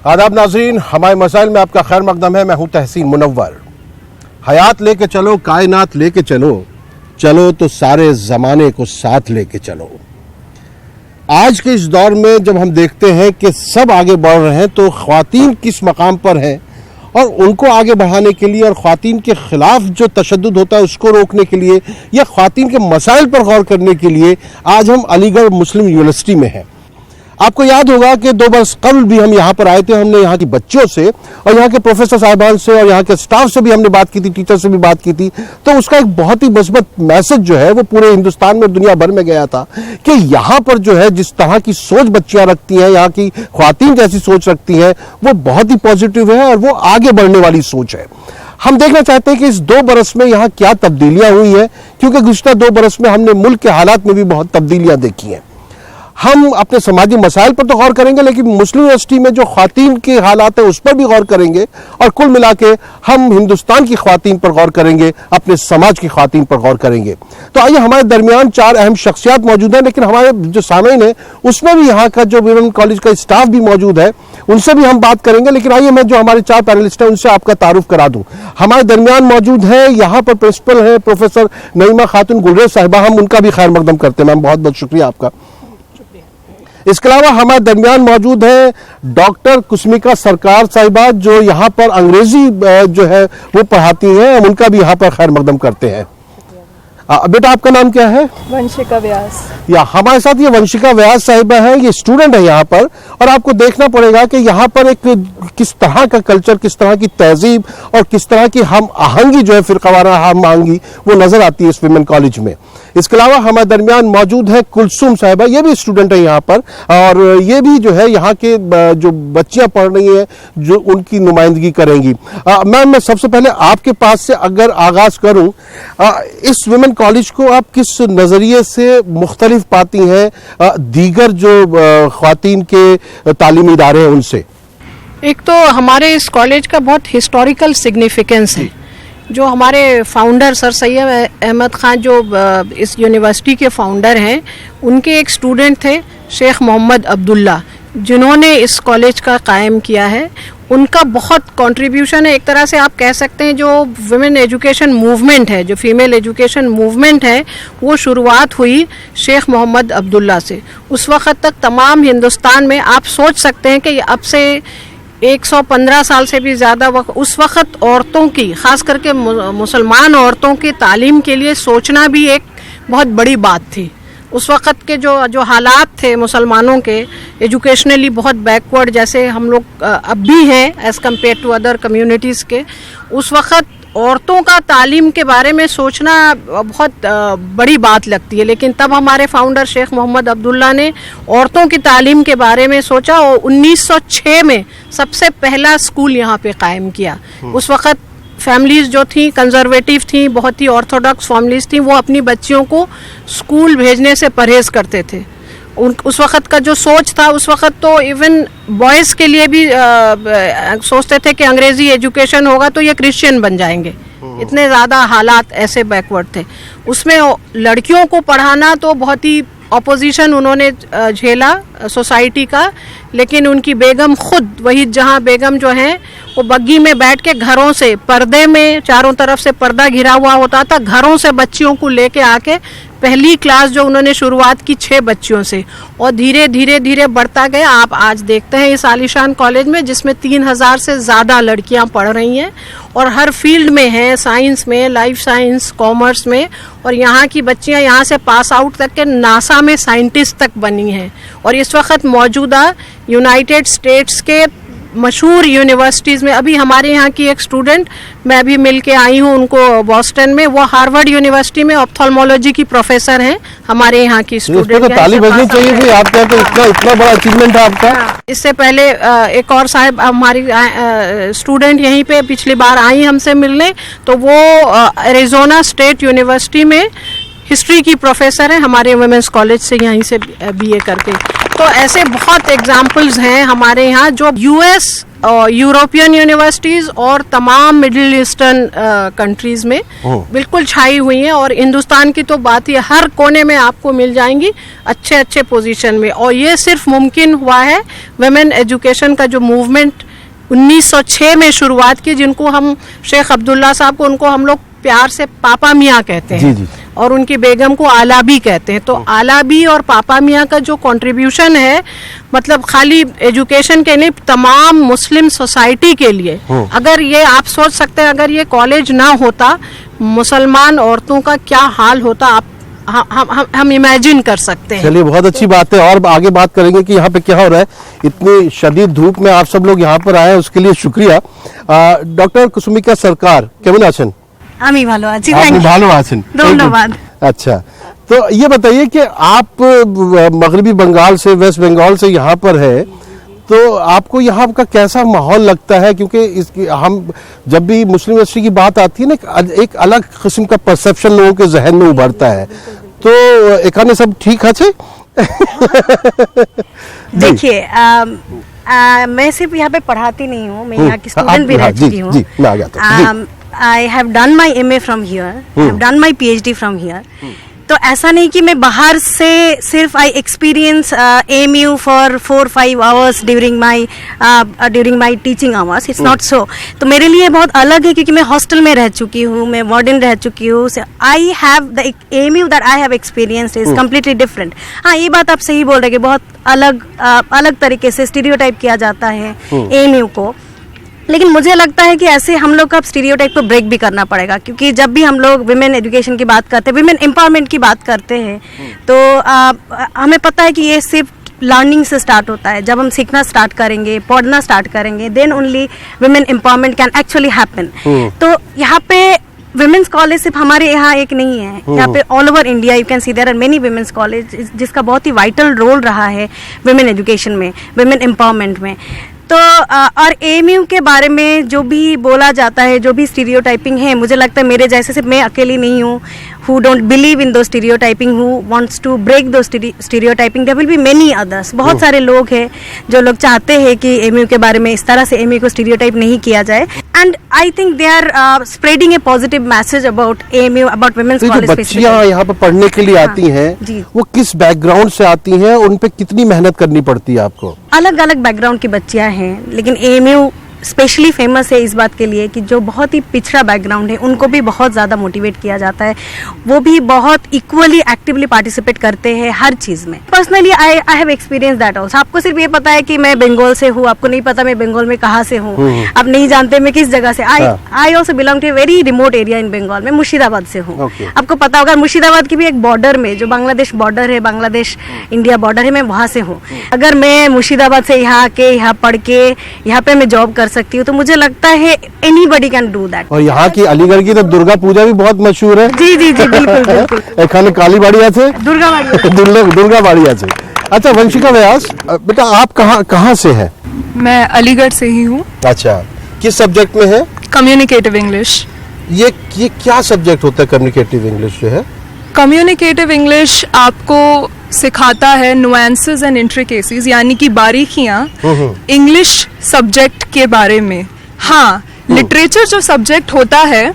आदाब नाज़रीन, हमारे मसाइल में आपका खैर मकदम है। मैं हूँ तहसीन मुनव्वर। हयात लेके चलो, कायनात लेके चलो, चलो तो सारे ज़माने को साथ लेके चलो। आज के इस दौर में जब हम देखते हैं कि सब आगे बढ़ रहे हैं तो ख्वातीन किस मकाम पर हैं और उनको आगे बढ़ाने के लिए और ख्वातीन के ख़िलाफ़ जो तशद्दुद होता है उसको रोकने के लिए या ख्वातीन के मसाइल पर गौर करने के लिए आज हम अलीगढ़ मुस्लिम यूनिवर्सिटी में हैं। आपको याद होगा कि 2 बरस कबल भी हम यहाँ पर आए थे। हमने यहाँ की बच्चों से और यहाँ के प्रोफेसर साहिबान से और यहाँ के स्टाफ से भी हमने बात की थी, टीचर से भी बात की थी। तो उसका एक बहुत ही मस्बत मैसेज जो है वो पूरे हिंदुस्तान में, दुनिया भर में गया था कि यहाँ पर जो है जिस तरह की सोच बच्चियाँ रखती हैं, यहाँ की ख्वातीन जैसी सोच रखती हैं, वो बहुत ही पॉजिटिव है और वो आगे बढ़ने वाली सोच है। हम देखना चाहते हैं कि इस 2 बरस में यहाँ क्या तब्दीलियाँ हुई हैं, क्योंकि गुज़िश्ता 2 बरस में हमने मुल्क के हालात में भी बहुत तब्दीलियाँ देखी हैं। हम अपने समाजी मसाइल पर तो गौर करेंगे, लेकिन मुस्लिम यूनिवर्सिटी में जो ख्वातीन के हालात है उस पर भी गौर करेंगे और कुल मिला के हम हिंदुस्तान की ख्वातीन पर गौर करेंगे, अपने समाज की ख्वातीन पर गौर करेंगे। तो आइए, हमारे दरमियान 4 अहम शख्सियात मौजूद हैं, लेकिन हमारे जो सामईन है उसमें भी यहाँ का जो वीमेन कॉलेज का स्टाफ भी मौजूद है, उनसे भी हम बात करेंगे। लेकिन आइए, मैं जो हमारे 4 पैनलिस्ट हैं उनसे आपका तारुफ करा दूं। हमारे दरमियान मौजूद है यहाँ पर प्रिंसिपल है प्रोफेसर नईमा खातून गुलरेज साहिबा। हम उनका भी खैर मकदम करते हैं। मैम, बहुत बहुत शुक्रिया आपका। इसके अलावा हमारे दरमियान मौजूद है डॉक्टर कुस्मिका सरकार साहिबा, जो यहाँ पर अंग्रेजी जो है वो पढ़ाती हैं। हम उनका भी यहाँ पर खैर मकदम करते हैं। बेटा, आपका नाम क्या है? वंशिका व्यास। या हमारे साथ ये वंशिका व्यास साहिबा है, ये स्टूडेंट है यहाँ पर। और आपको देखना पड़ेगा कि यहाँ पर एक किस तरह का कल्चर, किस तरह की तहजीब और किस तरह की हम आहंगी जो है, फिरकावाना हम आहंगी, वो नजर आती है इस विमेन कॉलेज में। इसके अलावा हमारे दरमियान मौजूद है कुलसुम साहिबा, ये भी स्टूडेंट है यहाँ पर और ये भी जो है यहाँ के जो बच्चियाँ पढ़ रही हैं जो उनकी नुमाइंदगी करेंगी। मैम, मैं सबसे पहले आपके पास से अगर आगाज करूँ, इस विमेन कॉलेज को आप किस नज़रिए से मुख्तलिफ पाती हैं दीगर जो ख्वातीन के तालीमी इदारे हैं उनसे? एक तो हमारे इस कॉलेज का बहुत हिस्टोरिकल सिग्निफिकेंस है। जो हमारे फाउंडर सर सैयद अहमद ख़ान, जो इस यूनिवर्सिटी के फाउंडर हैं, उनके एक स्टूडेंट थे शेख मोहम्मद अब्दुल्ला, जिन्होंने इस कॉलेज का कायम किया है। उनका बहुत कंट्रीब्यूशन है। एक तरह से आप कह सकते हैं जो वुमेन एजुकेशन मूवमेंट है, जो फीमेल एजुकेशन मूवमेंट है, वो शुरुआत हुई शेख मोहम्मद अब्दुल्ला से। उस वक़्त तक तमाम हिंदुस्तान में आप सोच सकते हैं कि अब से 115 साल से भी ज़्यादा वक्त, उस वक़्त औरतों की, ख़ास करके मुसलमान औरतों की तालीम के लिए सोचना भी एक बहुत बड़ी बात थी। उस वक़्त के जो हालात थे मुसलमानों के, एजुकेशनली बहुत बैकवर्ड जैसे हम लोग अब भी हैं as compare to other communities के, उस वक़्त औरतों का तालीम के बारे में सोचना बहुत बड़ी बात लगती है। लेकिन तब हमारे फाउंडर शेख मोहम्मद अब्दुल्ला ने औरतों की तालीम के बारे में सोचा और 1906 में सबसे पहला स्कूल यहाँ पे कायम किया। उस वक़्त फैमिलीज़ जो थी कंजर्वेटिव थी, बहुत ही ऑर्थोडॉक्स फैमिलीज़ थी, वो अपनी बच्चियों को स्कूल भेजने से परहेज़ करते थे। उस वक़्त का जो सोच था, उस वक़्त तो इवन बॉयज़ के लिए भी सोचते थे कि अंग्रेज़ी एजुकेशन होगा तो ये क्रिश्चियन बन जाएंगे। इतने ज़्यादा हालात ऐसे बैकवर्ड थे। उसमें लड़कियों को पढ़ाना तो बहुत ही ऑपोजिशन उन्होंने झेला सोसाइटी का। लेकिन उनकी बेगम खुद, वही जहाँ बेगम जो हैं, वो बग्गी में बैठ के घरों से, पर्दे में चारों तरफ से पर्दा घिरा हुआ होता था, घरों से बच्चियों को लेके आके पहली क्लास जो उन्होंने शुरुआत की 6 बच्चियों से, और धीरे धीरे धीरे बढ़ता गया। आप आज देखते हैं इस आलीशान कॉलेज में, जिसमें 3000 से ज़्यादा लड़कियां पढ़ रही हैं और हर फील्ड में हैं, साइंस में, लाइफ साइंस, कॉमर्स में। और यहाँ की बच्चियां यहाँ से पास आउट तक के नासा में साइंटिस्ट तक बनी हैं। और इस वक्त मौजूदा यूनाइटेड स्टेट्स के मशहूर यूनिवर्सिटीज़ में, अभी हमारे यहाँ की एक स्टूडेंट, मैं अभी मिल के आई हूँ उनको बॉस्टन में, वो हार्वर्ड यूनिवर्सिटी में ऑप्थेल्मोलॉजी की प्रोफेसर हैं, हमारे यहाँ की स्टूडेंट। तो ताली बजनी चाहिए थी आपका, तो इतना बड़ा अचीवमेंट है आपका। इससे पहले एक और साहब हमारी स्टूडेंट यहीं पे पिछली बार आई हमसे मिलने, तो वो एरिज़ोना स्टेट यूनिवर्सिटी में हिस्ट्री की प्रोफेसर है, हमारे वुमेंस कॉलेज से यहीं से BA करके। तो ऐसे बहुत एग्जाम्पल्स हैं हमारे यहाँ जो US यूरोपियन यूनिवर्सिटीज और तमाम मिडिल ईस्टर्न कंट्रीज में बिल्कुल छाई हुई हैं, और हिंदुस्तान की तो बात ही हर कोने में आपको मिल जाएंगी अच्छे अच्छे पोजीशन में। और ये सिर्फ मुमकिन हुआ है वुमेन एजुकेशन का जो मूवमेंट 1906 में शुरुआत की, जिनको हम शेख अब्दुल्ला साहब को, उनको हम लोग प्यार से पापा मियाँ कहते हैं, जी। और उनकी बेगम को आलाबी कहते हैं। तो आलाबी और पापा मियाँ का जो कंट्रीब्यूशन है, मतलब खाली एजुकेशन के नहीं, तमाम मुस्लिम सोसाइटी के लिए, अगर ये आप सोच सकते हैं अगर ये कॉलेज ना होता मुसलमान औरतों का क्या हाल होता, आप हम इमेजिन कर सकते हैं। चलिए, बहुत अच्छी बात है, और आगे बात करेंगे कि यहाँ पे क्या हो रहा है। इतनी शदीद धूप में आप सब लोग यहाँ पर आए, उसके लिए शुक्रिया। डॉक्टर कुसुमिका सरकार, केमन आছেন? আমি ভালো আছি, আপনি ভালো আছেন, ধন্যবাদ। अच्छा, तो ये बताइए कि आप मगरबी बंगाल से, वेस्ट बंगाल से यहाँ पर है, तो आपको यहाँ का कैसा माहौल लगता है? क्योंकि हम जब भी मुस्लिम यूनिवर्सिटी की बात आती है ना, एक अलग किस्म का परसेप्शन लोगों के जहन में उभरता है, तो एखाने सब ठीक है? देखिए, मैं सिर्फ यहाँ पे पढ़ाती नहीं हूँ, मैं यहाँ की स्टूडेंट भी रह चुकी हूँ। मैं आ गया I have done my MA from here, I have done my PhD from here. तो ऐसा नहीं कि मैं बाहर से सिर्फ I experience AMU for 4-5 hours during my teaching hours, it's not so. तो मेरे लिए बहुत अलग है, क्योंकि मैं हॉस्टल में रह चुकी हूँ, मैं वार्डन रह चुकी हूँ। I have the AMU that I have experience is completely different. हाँ, ये बात आप सही बोल रहे हैं कि बहुत अलग तरीके से स्टीरियोटाइप किया जाता है AMU को, लेकिन मुझे लगता है कि ऐसे हम लोग का स्टीरियोटाइप को ब्रेक भी करना पड़ेगा, क्योंकि जब भी हम लोग विमेन एजुकेशन की बात करते हैं, विमेन एम्पावरमेंट की बात करते हैं, तो हमें पता है कि ये सिर्फ लर्निंग से स्टार्ट होता है। जब हम सीखना स्टार्ट करेंगे, पढ़ना स्टार्ट करेंगे, then only women empowerment can actually happen. तो यहाँ पे विमेंस कॉलेज सिर्फ हमारे यहाँ एक नहीं है, यहाँ पे all over India you can see there are many women's college, जिसका बहुत ही वाइटल रोल रहा है विमेन एजुकेशन में, विमेन एम्पावरमेंट में। तो और AMU के बारे में जो भी बोला जाता है, जो भी स्टीरियोटाइपिंग है, मुझे लगता है मेरे जैसे सिर्फ मैं अकेली नहीं हूँ who don't believe in those stereotyping, who wants to break those stereotyping. There will be many others. बहुत सारे लोग हैं जो लोग चाहते हैं कि AMU के बारे में इस तरह से AMU को stereotype नहीं किया जाए. And I think they are spreading a positive message about AMU, about women's college. बच्चियाँ यहाँ पर पढ़ने के लिए आती हैं, वो किस बैकग्राउंड से आती हैं, उन पे कितनी मेहनत करनी पड़ती है आपको? अलग अलग बैकग्राउंड की बच्चियाँ हैं, लेकिन AMU स्पेशली फेमस है इस बात के लिए कि जो बहुत ही पिछड़ा बैकग्राउंड है उनको भी बहुत ज़्यादा मोटिवेट किया जाता है, वो भी बहुत इक्वली एक्टिवली पार्टिसिपेट करते हैं हर चीज़ में. Personally I have experience that also. आपको सिर्फ ये पता है कि मैं बंगाल से हूँ, आपको नहीं पता मैं बंगाल में कहाँ से हूँ, आप नहीं जानते मैं किस जगह से. I also belong to a very remote area in Bengal. मैं मुर्शिदाबाद से हूँ. आपको पता होगा मुर्शिदाबाद की भी एक बॉर्डर में जो बांग्लादेश बॉर्डर है, बांग्लादेश इंडिया बॉर्डर है, मैं वहाँ से हूँ. अगर मैं मुर्शिदाबाद से यहाँ आके यहाँ पढ़ के यहाँ पे मैं जॉब कर सकती हूँ, तो मुझे लगता है एनीबडी कैन डू दैट. और यहाँ की अलीगढ़ की तो दुर्गा पूजा भी बहुत मशहूर है. जी जी जी बिल्कुल बिल्कुल. एखाने काली बाड़ी আছে, दुर्गा बाड़ी আছে. अच्छा वंशिका व्यास, बेटा आप कहाँ से हैं? मैं अलीगढ़ से ही हूँ. अच्छा, किस सब्जेक्ट में है? Communicative English. ये क्या सब्जेक्ट होता है कम्युनिकेटिव इंग्लिश जो है? कम्युनिकेटिव इंग्लिश आपको सिखाता है नुएंसेस एंड इंट्रिकेसीज, यानी कि बारीकियां इंग्लिश सब्जेक्ट के बारे में. हाँ, लिटरेचर जो सब्जेक्ट होता है,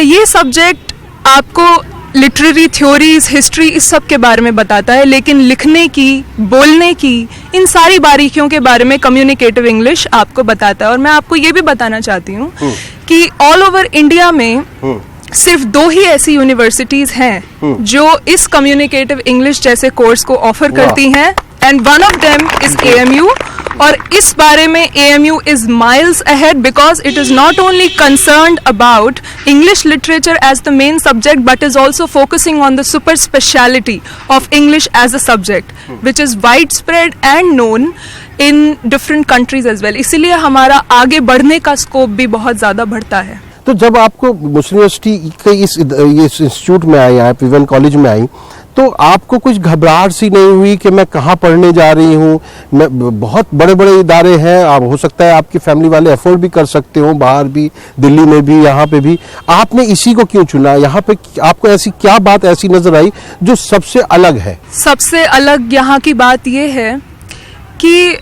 ये सब्जेक्ट आपको लिटरेरी थ्योरीज, हिस्ट्री, इस सब के बारे में बताता है, लेकिन लिखने की, बोलने की, इन सारी बारीकियों के बारे में कम्युनिकेटिव इंग्लिश आपको बताता है. और मैं आपको ये भी बताना चाहती हूँ कि ऑल ओवर इंडिया में सिर्फ 2 ही ऐसी यूनिवर्सिटीज हैं जो इस कम्युनिकेटिव इंग्लिश जैसे कोर्स को ऑफर करती हैं, and one of them is AMU. और इस बारे में AMU is miles ahead because it is not only concerned about English literature as the main subject, but is also focusing on the super speciality of English as a subject which is wide spread and known in different countries as well. इसीलिए हमारा आगे बढ़ने का scope भी बहुत ज्यादा बढ़ता है. तो जब आपको मुस्लिम यूनिवर्सिटी के इस इंस्टीट्यूट में आई, आप विमेन कॉलेज में आई, तो आपको कुछ घबराहट सी नहीं हुई कि मैं कहाँ पढ़ने जा रही हूँ? बहुत बड़े बड़े इदारे हैं, आप हो सकता है आपकी फैमिली वाले अफोर्ड भी कर सकते हो, बाहर भी, दिल्ली में भी, यहाँ पे भी. आपने इसी को क्यों चुना? यहाँ पे आपको ऐसी क्या बात ऐसी नजर आई जो सबसे अलग है? सबसे अलग यहाँ की बात ये है कि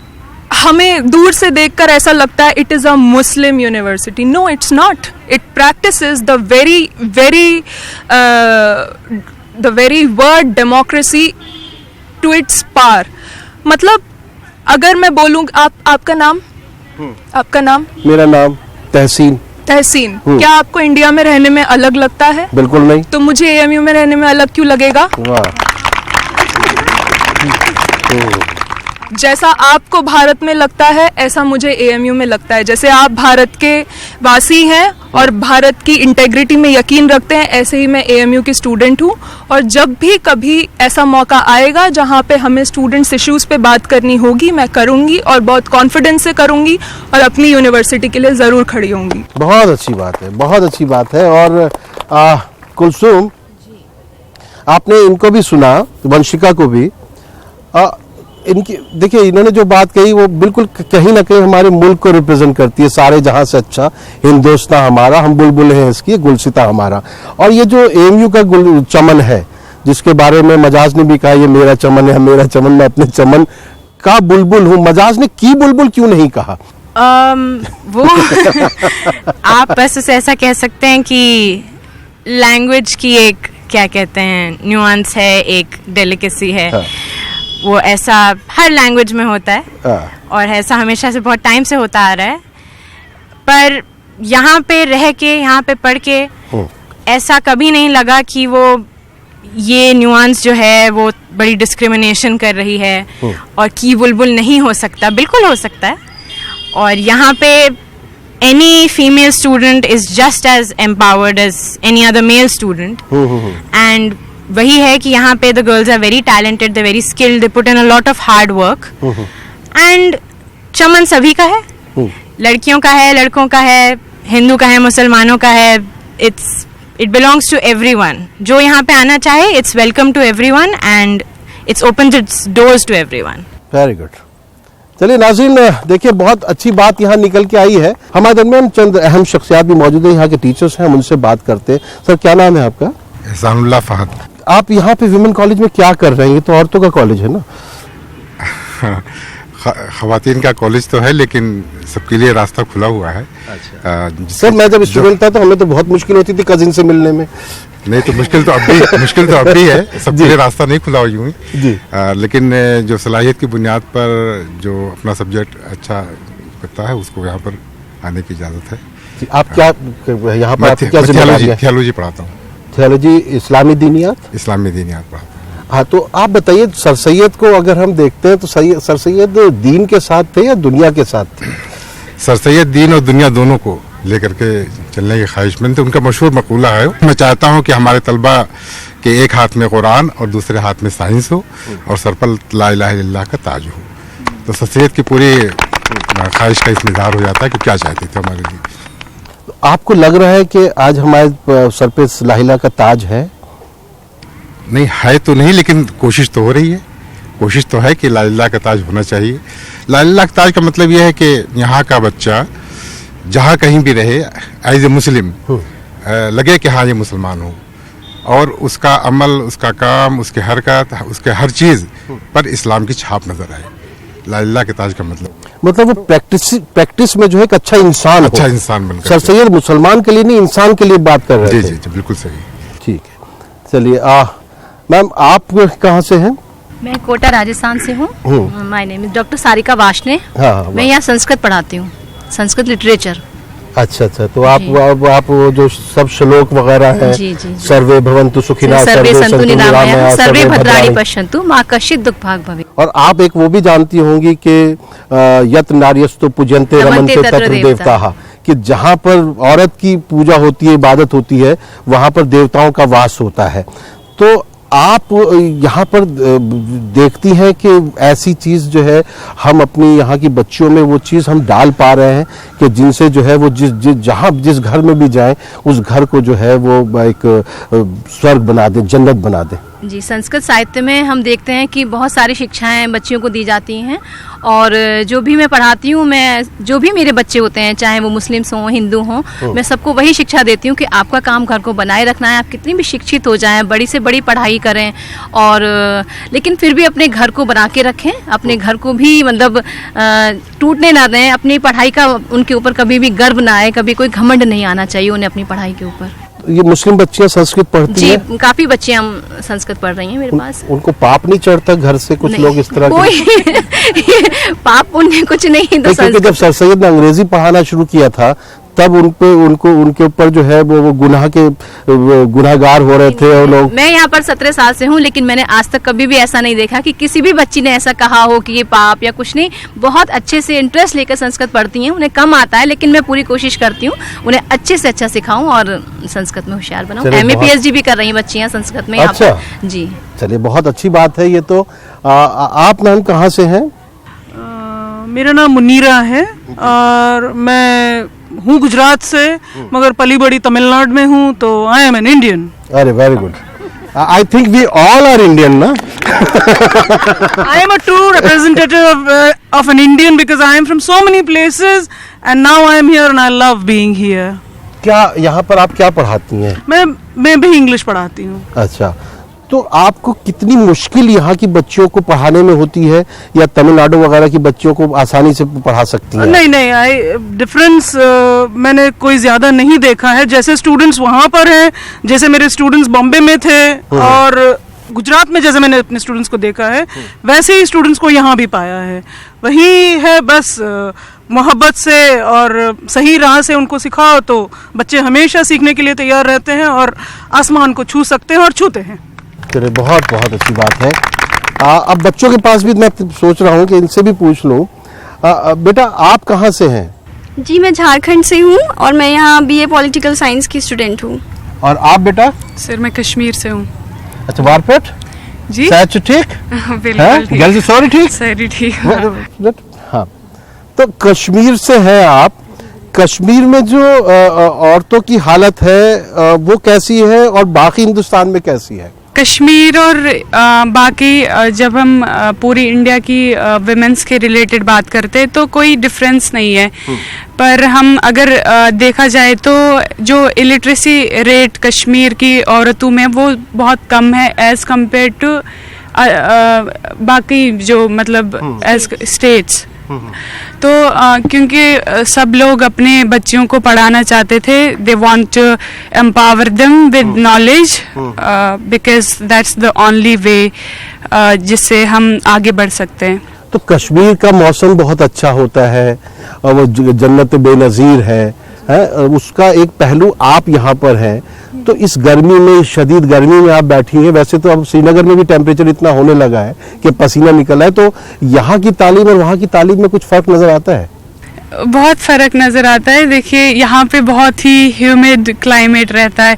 हमें दूर से देखकर ऐसा लगता है it is a Muslim university. No, it's not. It practises the very word democracy to its par. मतलब अगर मैं बोलूँ, आपका नाम? आपका नाम? मेरा नाम तहसीन. तहसीन. क्या आपको इंडिया में रहने में अलग लगता है? बिल्कुल नहीं. तो मुझे एएमयू में रहने में अलग क्यों लगेगा? वाह. जैसा आपको भारत में लगता है ऐसा मुझे एएमयू में लगता है. जैसे आप भारत के वासी हैं और भारत की इंटेग्रिटी में यकीन रखते हैं, ऐसे ही मैं एएमयू की स्टूडेंट हूँ. और जब भी कभी ऐसा मौका आएगा जहाँ पे हमें स्टूडेंट्स इश्यूज़ पे बात करनी होगी, मैं करूँगी और बहुत कॉन्फिडेंस से करूँगी और अपनी यूनिवर्सिटी के लिए ज़रूर खड़ी होंगी. बहुत अच्छी बात है, बहुत अच्छी बात है. और कुलसुम, आपने इनको भी सुना, वंशिका को भी. इनकी देखिए, इन्होंने जो बात कही वो बिल्कुल कहीं ना कहीं हमारे मुल्क को रिप्रेजेंट करती है. सारे जहां से अच्छा हिंदुस्तान हमारा, हम बुलबुल हैं इसकी, गुलसिता हमारा. और ये जो एएमयू का चमन है, जिसके बारे में मजाज ने भी कहा ये मेरा चमन है, मेरा चमन, मैं अपने चमन का बुलबुल हूँ. मजाज ने की बुलबुल क्यों नहीं कहा? वो आप बस उसे ऐसा कह सकते हैं कि लैंग्वेज की एक, क्या कहते हैं, न्यूआंस है, एक डेलिकेसी है. हाँ. वो ऐसा हर लैंग्वेज में होता है. हाँ. और ऐसा हमेशा से बहुत टाइम से होता आ रहा है. पर यहाँ पे रह के, यहाँ पे पढ़ के ऐसा कभी नहीं लगा कि वो ये न्यूआंस जो है वो बड़ी डिस्क्रिमिनेशन कर रही है और की बुलबुल नहीं हो सकता. बिल्कुल हो सकता है. और यहाँ पे any female student is just as empowered as any other male student. And वही है कि यहाँ पे the girls are very talented, they're very skilled, they put in a lot of hard work. And चमन सभी का है, लड़कियों का है, लड़कों का है, हिंदू का है, मुसलमानों का है. It belongs to everyone. जो यहाँ पे आना चाहे, it's welcome to everyone and it's opened its doors to everyone. Very good. चलिए नाज़रीन, देखिए बहुत अच्छी बात यहाँ निकल के आई है. हमारे दरमियान चंद अहम शख्सियात भी मौजूद हैं, यहाँ के टीचर्स हैं, हम उनसे बात करते हैं. सर, क्या नाम है आपका? एहसानुल्लाह फहद. आप यहाँ पे विमेन कॉलेज में क्या कर रहे हैं? ये तो औरतों का कॉलेज है ना? खवातीन का कॉलेज तो है, लेकिन सबके लिए रास्ता खुला हुआ है. सर, मैं जब स्टूडेंट था तो हमें तो बहुत मुश्किल होती थी कजिन से मिलने में. नहीं तो मुश्किल तो अब भी है. सबके लिए रास्ता नहीं खुला हुआ यूं ही. लेकिन जो सलाहियत की बुनियाद पर जो अपना सब्जेक्ट अच्छा करता है उसको यहाँ पर आने की इजाज़त है. आप क्या यहाँ पर क्या जिम्मेदारी है? थियोलॉजी पढ़ाता हूँ. थियोलॉजी, इस्लामी दीनियात? इस्लामी दीनियात पढ़ाता हूँ. हाँ, तो आप बताइए, सर सैयद को अगर हम देखते हैं तो सर सैयद दीन के साथ थे या दुनिया के साथ थे? सर सैयद दीन और दुनिया दोनों को लेकर के चलने की ख्वाहिशमंद थे. उनका मशहूर मकूला है, मैं चाहता हूँ कि हमारे तलबा के एक हाथ में कुरान और दूसरे हाथ में साइंस हो और सर पर ला इलाहा इल्लल्लाह का ताज हो. तो सर सैयद की पूरी ख्वाहिश का इसमें इज़हार हो जाता है कि क्या चाहते थे हमारे लिए. आपको लग रहा है कि आज हमारे सर पे ला इलाहा का ताज है? नहीं है तो नहीं, लेकिन कोशिश तो हो रही है. कोशिश तो है कि ला इलाहा का ताज होना चाहिए. ला इलाहा का ताज का मतलब यह है कि यहाँ का बच्चा जहाँ कहीं भी रहे, एज ए मुस्लिम लगे कि हाँ ये मुसलमान हो, और उसका अमल, उसका काम, उसके हरकत, उसके हर चीज़ पर इस्लाम की छाप नजर आए. ला इलाहा के ताज का मतलब वो प्रैक्टिस में जो है एक अच्छा इंसान बनकर. सर सैयद मुसलमान के लिए नहीं, इंसान के लिए बात कर रहे थे. जी, बिल्कुल सही. ठीक है. चलिए, मैम आप कहाँ से हैं? मैं कोटा राजस्थान से हूँ. My name is doctor Sarika Washne. मैं यहाँ संस्कृत पढ़ाती हूँ, संस्कृत लिटरेचर. अच्छा. तो आप वो जो सब श्लोक वगैरह है, सर्वे भवन्तु सुखिनः, सर्वे सन्तु निरामयाः, सर्वे भद्राणि पश्यन्तु, मा कश्चित् दुःखभाग् भवेत्. और आप एक वो भी जानती होंगी कि यत् नार्यस्तु पूज्यन्ते रमन्ते तत्र देवताः, कि जहाँ पर औरत की पूजा होती है, इबादत होती है, वहाँ पर देवताओं का वास होता है. तो आप यहाँ पर देखती हैं कि ऐसी चीज़ जो है हम अपनी यहाँ की बच्चियों में वो चीज़ हम डाल पा रहे हैं कि जिनसे जो है वो जिस घर में भी जाएं उस घर को जो है वो एक स्वर्ग बना दे, जन्नत बना दे. जी, संस्कृत साहित्य में हम देखते हैं कि बहुत सारी शिक्षाएं बच्चियों को दी जाती हैं और जो भी मैं पढ़ाती हूँ, मैं जो भी मेरे बच्चे होते हैं, चाहे वो मुस्लिम्स हों, हिंदू हों, मैं सबको वही शिक्षा देती हूँ कि आपका काम घर को बनाए रखना है। आप कितनी भी शिक्षित हो जाएं, बड़ी से बड़ी पढ़ाई करें, और लेकिन फिर भी अपने घर को बना के रखें, अपने घर को भी मतलब टूटने ना दें, अपनी पढ़ाई का उनके ऊपर कभी भी गर्व ना आए, कभी कोई घमंड नहीं आना चाहिए उन्हें अपनी पढ़ाई के ऊपर। ये मुस्लिम बच्चियां संस्कृत पढ़ती जी, हैं? काफी बच्चियां संस्कृत पढ़ रही हैं मेरे पास। उनको पाप नहीं चढ़ता घर से? कुछ लोग इस तरह कोई पाप पुण्य कुछ नहीं। तो क्योंकि जब सर सैयद ने अंग्रेजी पढ़ाना शुरू किया था तब उनके ऊपर जो है वो गुनाहगार हो रहे थे और लोग। मैं यहाँ पर 17 साल से हूँ, लेकिन मैंने आज तक कभी भी ऐसा नहीं देखा कि किसी भी बच्ची ने ऐसा कहा हो कि ये पाप या कुछ नहीं। बहुत अच्छे से इंटरेस्ट लेकर संस्कृत पढ़ती हैं। उन्हें कम आता है, लेकिन मैं पूरी कोशिश करती हूँ उन्हें अच्छे से अच्छा सिखाऊं और संस्कृत में होशियार बनाऊं। MA PhD भी कर रही हैं बच्चियाँ संस्कृत में। अच्छा जी, चलिए, बहुत अच्छी बात है ये तो। आप मैम कहाँ से हैं? मेरा नाम मुनीरा है और मैं हूँ गुजरात से, मगर पली बड़ी तमिलनाडु में हूँ, तो आई एम एन इंडियन। अरे very good. I think we all are Indian ना? I am a true representative of an Indian because I am from so many places and now I am here and I love being here. क्या यहाँ पर आप क्या पढ़ाती हैं? मैं भी इंग्लिश पढ़ाती हूँ। अच्छा, तो आपको कितनी मुश्किल यहाँ की बच्चियों को पढ़ाने में होती है, या तमिलनाडु वगैरह की बच्चियों को आसानी से पढ़ा सकती हैं? नहीं, डिफरेंस मैंने कोई ज्यादा नहीं देखा है। जैसे स्टूडेंट्स वहाँ पर हैं, जैसे मेरे स्टूडेंट्स बॉम्बे में थे और गुजरात में जैसे मैंने अपने स्टूडेंट्स को देखा है, वैसे ही स्टूडेंट्स को यहाँ भी पाया है। वही है, बस मोहब्बत से और सही राह से उनको सिखाओ तो बच्चे हमेशा सीखने के लिए तैयार रहते हैं और आसमान को छू सकते हैं और छूते हैं। चलिए, बहुत बहुत अच्छी बात है। अब बच्चों के पास भी मैं सोच रहा हूँ कि इनसे भी पूछ लूँ। बेटा, आप कहाँ से हैं? जी, मैं झारखंड से हूँ और मैं यहाँ BA पॉलिटिकल साइंस की स्टूडेंट हूँ। और आप बेटा? सर, मैं कश्मीर से हूँ। अच्छा, वारपेट जी, सच ठीक? बिल्कुल ठीक। गर्ल्स सॉरी ठीक? सही ठीक। हाँ, तो कश्मीर से हैं आप। कश्मीर में जो औरतों की हालत है वो कैसी है और बाकी हिंदुस्तान में कैसी है? कश्मीर और बाकी जब हम पूरी इंडिया की विमेंस के रिलेटेड बात करते हैं तो कोई डिफरेंस नहीं है, पर हम अगर देखा जाए तो जो इलिटरेसी रेट कश्मीर की औरतों में वो बहुत कम है एज कम्पेयर टू बाकी जो मतलब एज स्टेट्स। तो क्योंकि सब लोग अपने बच्चियों को पढ़ाना चाहते थे, they want to empower them with knowledge because that's the only way जिससे हम आगे बढ़ सकते हैं। तो कश्मीर का मौसम बहुत अच्छा होता है और वो जन्नत बेनज़ीर है, उसका एक पहलू आप यहाँ पर हैं। तो इस गर्मी में, शदीद गर्मी में आप बैठी हैं। वैसे तो अब श्रीनगर में भी टेम्परेचर इतना होने लगा है कि पसीना निकला है, तो यहाँ की तालीम और वहाँ की तालीम में कुछ फर्क नजर आता है? बहुत फर्क नजर आता है। देखिए, यहाँ पे बहुत ही ह्यूमिड क्लाइमेट रहता है।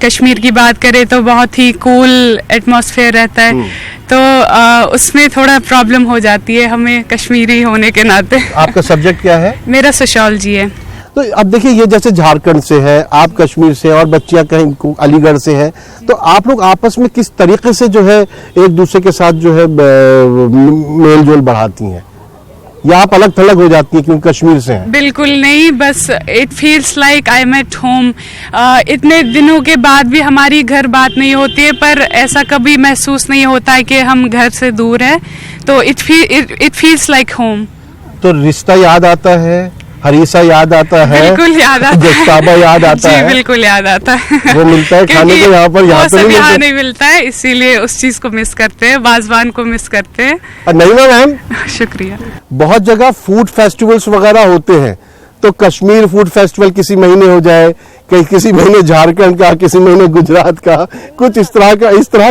कश्मीर की बात करें तो बहुत ही कूल एटमॉस्फेयर रहता है, तो उसमें थोड़ा प्रॉब्लम हो जाती है हमें कश्मीरी होने के नाते। आपका सब्जेक्ट क्या है? मेरा सोशियोलॉजी है। तो अब देखिए, ये जैसे झारखंड से है, आप कश्मीर से, और बच्चियां कहीं अलीगढ़ से हैं, तो आप लोग आपस में किस तरीके से जो है एक दूसरे के साथ जो है मेल जोल बढ़ाती हैं, या आप अलग थलग हो जाती हैं क्योंकि कश्मीर से हैं? बिल्कुल नहीं, बस it feels like I am at home. इतने दिनों के बाद भी हमारी घर बात नहीं होती है, पर ऐसा कभी महसूस नहीं होता है कि हम घर से दूर हैं, तो इट फील्स लाइक होम। तो रिश्ता याद आता है, हरीसा याद आता है, बिल्कुल याद आता है, गोश्ताबा याद आता जी, है, बिल्कुल याद आता है। वो मिलता है खाने को यहाँ पर, यहाँ पे नहीं मिलता है, इसीलिए उस चीज को मिस करते हैं, वाजवान को मिस करते हैं। नहीं मैम, शुक्रिया। बहुत जगह फूड फेस्टिवल्स वगैरह होते हैं, तो कश्मीर फूड फेस्टिवल किसी महीने हो जाए, कहीं किसी महीने झारखंड का, किसी महीने गुजरात का, कुछ इस तरह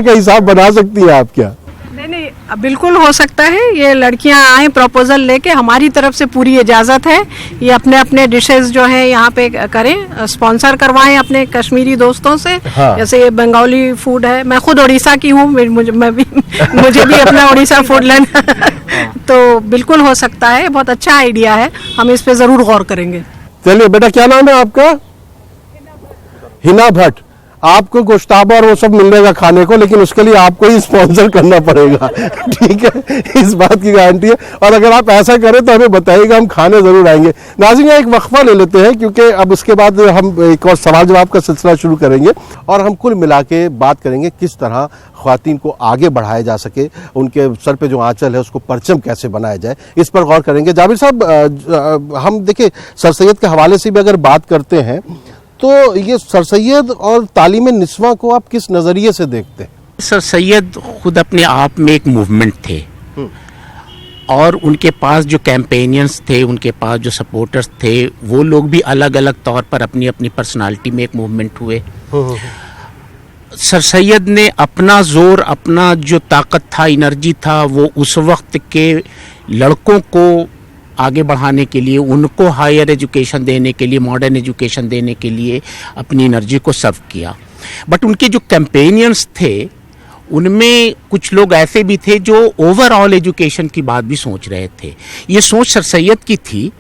का हिसाब बना सकती हैं आप क्या? नहीं, बिल्कुल हो सकता है। ये लड़कियां आए प्रपोजल लेके, हमारी तरफ से पूरी इजाज़त है। ये अपने अपने डिशेस जो है यहाँ पे करें, स्पॉन्सर करवाएं अपने कश्मीरी दोस्तों से। हाँ। जैसे ये बंगाली फूड है, मैं खुद उड़ीसा की हूँ, मुझे भी अपना उड़ीसा फूड लेना तो बिल्कुल हो सकता है। बहुत अच्छा आइडिया है, हम इस पे जरूर गौर करेंगे। चलिए बेटा, क्या नाम है आपका? हिना भट्ट। आपको गोश्ताबा और वो सब मिलेगा खाने को, लेकिन उसके लिए आपको ही स्पॉन्सर करना पड़ेगा। ठीक है, इस बात की गारंटी है। और अगर आप ऐसा करें तो हमें बताइएगा, हम खाने जरूर आएंगे। नाज़रीन, एक वक्फा ले लेते हैं, क्योंकि अब उसके बाद हम एक और सवाल जवाब का सिलसिला शुरू करेंगे और हम कुल मिला के बात करेंगे किस तरह ख्वातीन को आगे बढ़ाया जा सके, उनके सर पे जो आंचल है उसको परचम कैसे बनाया जाए, इस पर गौर करेंगे। जाबिर साहब, हम देखिए सर सैयद के हवाले से भी अगर बात करते हैं तो ये सर सैयद और तालीम निस्वां को आप किस नज़रिए से देखते हैं? सर सैयद खुद अपने आप में एक मूवमेंट थे और उनके पास जो कैंपेनियंस थे, उनके पास जो सपोर्टर्स थे, वो लोग भी अलग अलग तौर पर अपनी अपनी पर्सनालिटी में एक मूवमेंट हुए। सर सैयद ने अपना जोर, अपना जो ताकत था, एनर्जी था, वो उस वक्त के लड़कों को आगे बढ़ाने के लिए, उनको हायर एजुकेशन देने के लिए, मॉडर्न एजुकेशन देने के लिए अपनी एनर्जी को सर्व किया। बट उनके जो कैंपेनियंस थे उनमें कुछ लोग ऐसे भी थे जो ओवरऑल एजुकेशन की बात भी सोच रहे थे। ये सोच सर सैयद की थी,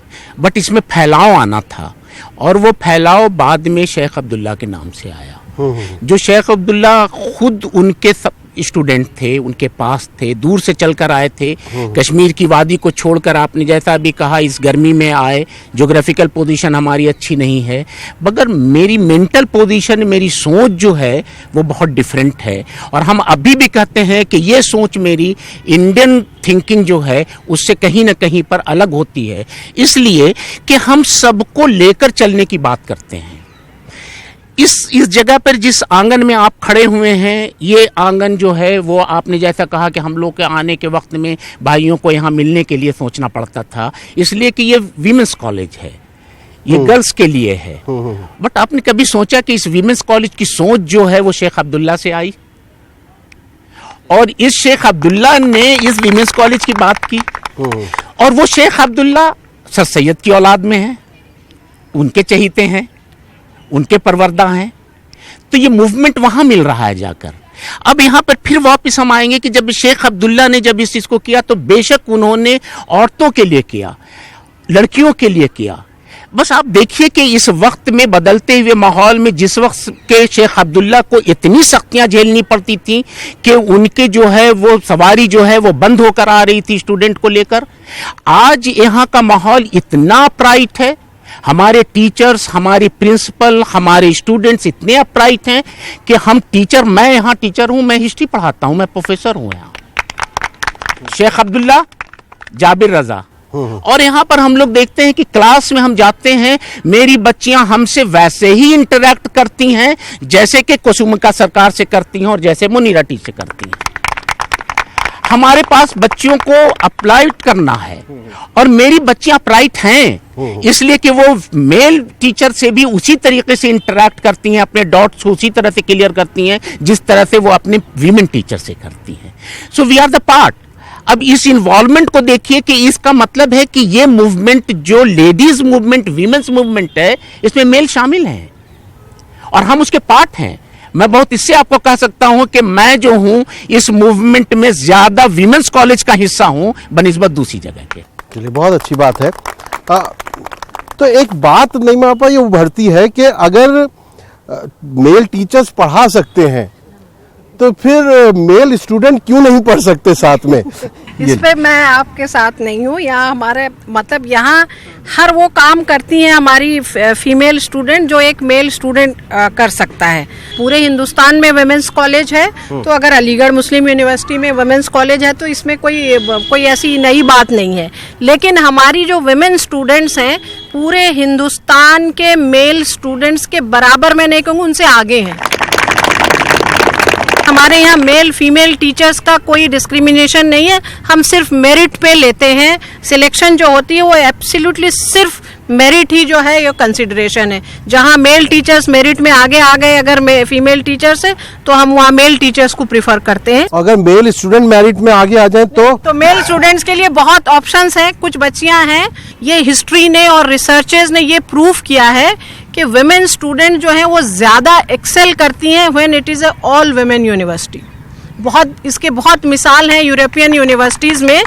बट इसमें फैलाव आना था और वो फैलाव बाद में शेख अब्दुल्ला के नाम से आया। जो शेख अब्दुल्ला खुद उनके स्टूडेंट थे, उनके पास थे, दूर से चलकर आए थे, कश्मीर की वादी को छोड़कर, आपने जैसा भी कहा इस गर्मी में आए, ज्योग्राफिकल पोजीशन हमारी अच्छी नहीं है, मगर मेरी मेंटल पोजीशन, मेरी सोच जो है वो बहुत डिफरेंट है। और हम अभी भी कहते हैं कि ये सोच मेरी इंडियन थिंकिंग जो है उससे कहीं ना कहीं पर अलग होती है, इसलिए कि हम सबको लेकर चलने की बात करते हैं। इस जगह पर जिस आंगन में आप खड़े हुए हैं, ये आंगन जो है वो आपने जैसा कहा कि हम लोग के आने के वक्त में भाइयों को यहाँ मिलने के लिए सोचना पड़ता था, इसलिए कि ये वीमेंस कॉलेज है, ये गर्ल्स के लिए है। बट आपने कभी सोचा कि इस वीमेंस कॉलेज की सोच जो है वो शेख अब्दुल्ला से आई और इस शेख अब्दुल्ला ने इस वीमेंस कॉलेज की बात की और वो शेख अब्दुल्ला सर सैयद की औलाद में है, उनके चहीते हैं, उनके परवरदा हैं, तो ये मूवमेंट वहां मिल रहा है जाकर। अब यहां पर फिर वापस हम आएंगे कि जब शेख अब्दुल्ला ने जब इस चीज को किया तो बेशक उन्होंने औरतों के लिए किया, लड़कियों के लिए किया। बस आप देखिए कि इस वक्त में बदलते हुए माहौल में जिस वक्त के शेख अब्दुल्ला को इतनी सख्तियां झेलनी पड़ती थी कि उनके जो है वो सवारी जो है वो बंद होकर आ रही थी स्टूडेंट को लेकर, आज यहाँ का माहौल इतना अपराइट है, हमारे टीचर्स, हमारे प्रिंसिपल, हमारे स्टूडेंट्स इतने अपराइट हैं कि हम टीचर, मैं यहाँ टीचर हूँ, मैं हिस्ट्री पढ़ाता हूँ, मैं प्रोफेसर हूँ यहाँ, शेख अब्दुल्ला, जाबिर रजा। और यहाँ पर हम लोग देखते हैं कि क्लास में हम जाते हैं, मेरी बच्चियां हमसे वैसे ही इंटरेक्ट करती हैं जैसे कि कुसुमिका सरकार से करती हैं और जैसे मुनीरा टी से करती हैं। हमारे पास बच्चियों को अप्लाइड करना है और मेरी बच्चियां अपराइट हैं, इसलिए कि वो मेल टीचर से भी उसी तरीके से इंटरेक्ट करती हैं, अपने डॉट्स उसी तरह से क्लियर करती हैं जिस तरह से वो अपने वीमेन टीचर से करती हैं। So we are the part. अब इस इन्वॉल्वमेंट को देखिए कि इसका मतलब है कि ये मूवमेंट जो लेडीज मूवमेंट, वीमेंस मूवमेंट है, इसमें मेल शामिल हैं और हम उसके पार्ट हैं। मैं बहुत इससे आपको कह सकता हूं कि मैं जो हूं इस मूवमेंट में ज्यादा वीमेंस कॉलेज का हिस्सा हूं बनिस्बत दूसरी जगह के। चलिए, बहुत अच्छी बात है। तो एक बात नहीं मान पा ये उभरती है कि अगर मेल टीचर्स पढ़ा सकते हैं तो फिर मेल स्टूडेंट क्यों नहीं पढ़ सकते साथ में? इस पे मैं आपके साथ नहीं हूँ। यहाँ हमारे मतलब यहाँ हर वो काम करती हैं हमारी फीमेल स्टूडेंट जो एक मेल स्टूडेंट कर सकता है। पूरे हिंदुस्तान में वुमेन्स कॉलेज है, तो अगर अलीगढ़ मुस्लिम यूनिवर्सिटी में वुमेन्स कॉलेज है तो इसमें कोई ऐसी नई बात नहीं है। लेकिन हमारी जो वुमेन स्टूडेंट्स हैं पूरे हिंदुस्तान के मेल स्टूडेंट्स के बराबर, मैं नहीं कहूँगी उनसे आगे हैं। हमारे यहाँ मेल फीमेल टीचर्स का कोई डिस्क्रिमिनेशन नहीं है, हम सिर्फ मेरिट पे लेते हैं। सिलेक्शन जो होती है वो एब्सोल्युटली सिर्फ मेरिट ही जो है ये कंसिडरेशन है। जहाँ मेल टीचर्स मेरिट में आगे आ गए अगर फीमेल टीचर्स है तो हम वहाँ मेल टीचर्स को प्रिफर करते हैं। अगर मेल स्टूडेंट मेरिट में आगे आ जाए तो मेल स्टूडेंट्स के लिए बहुत ऑप्शंस हैं। कुछ बच्चियां हैं, ये हिस्ट्री ने और रिसर्चर्स ने ये प्रूफ किया है कि वुमेन स्टूडेंट जो हैं वो ज़्यादा एक्सेल करती हैं when it is a all women university. इसके बहुत मिसाल हैं यूरोपियन यूनिवर्सिटीज़ में।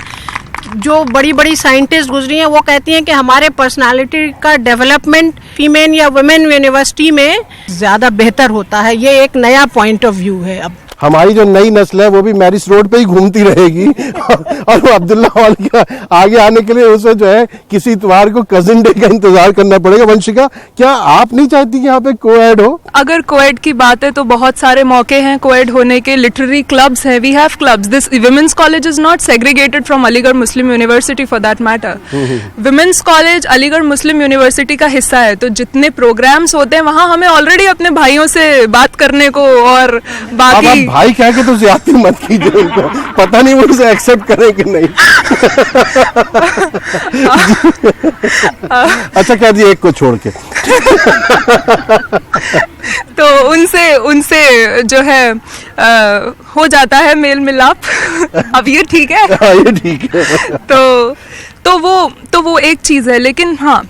जो बड़ी बड़ी साइंटिस्ट गुजरी हैं वो कहती हैं कि हमारे पर्सनालिटी का डेवलपमेंट फीमेल या वुमेन यूनिवर्सिटी में ज़्यादा बेहतर होता है। ये एक नया पॉइंट ऑफ व्यू है। अब हमारी जो नई नस्ल है वो भी मैरिज रोड पे ही घूमती रहेगी और वो अब्दुल्ला हॉल का आगे आने के लिए उसे जो है किसी इतवार को कजिन डे का इंतजार करना पड़ेगा। वंशिका, क्या आप नहीं चाहती कि यहाँ पे कोएड हो? अगर कोएड की बात है तो बहुत सारे मौके हैं कोएड होने के। लिटरेरी क्लब्स हैं, we have clubs. This women's college is not segregated from Aligarh Muslim University for that matter. Women's college Aligarh Muslim University का हिस्सा है, तो जितने प्रोग्राम्स होते हैं वहाँ हमें ऑलरेडी अपने भाइयों से बात करने को और बाकी भाई कह के तो ज्यादती मत कीजिए उनको, पता नहीं वो इसे एक्सेप्ट करें कि नहीं। अच्छा कह दिए एक को छोड़ के। तो उनसे जो है हो जाता है मेल मिलाप। अब ये ठीक है। ये ठीक है। तो वो एक चीज़ है। लेकिन हाँ,